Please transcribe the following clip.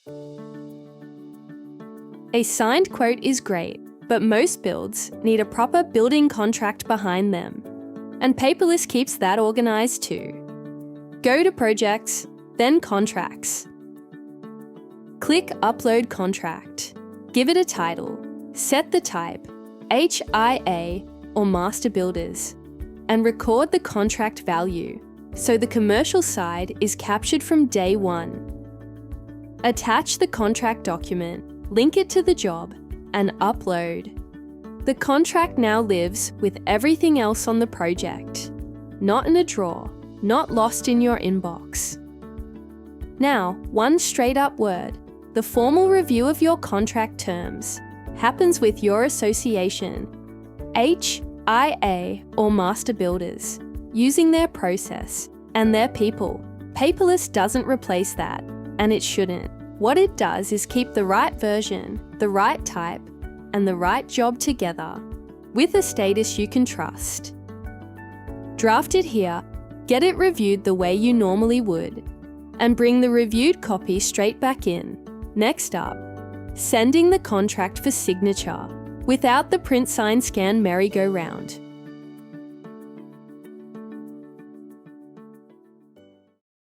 A signed quote is great, but most builds need a proper building contract behind them. And Paperless keeps that organised too. Go to Projects, then Contracts. Click Upload Contract. Give it a title. Set the type, HIA or Master Builders, and record the contract value, so the commercial side is captured from day one. Attach the contract document, link it to the job, and upload. The contract now lives with everything else on the project, not in a drawer, not lost in your inbox. Now, one straight up word, the formal review of your contract terms happens with your association, HIA or Master Builders, using their process and their people. Paperless doesn't replace that, and it shouldn't. What it does is keep the right version, the right type, and the right job together with a status you can trust. Draft it here, get it reviewed the way you normally would, and bring the reviewed copy straight back in. Next up, sending the contract for signature without the print, sign, scan merry-go-round.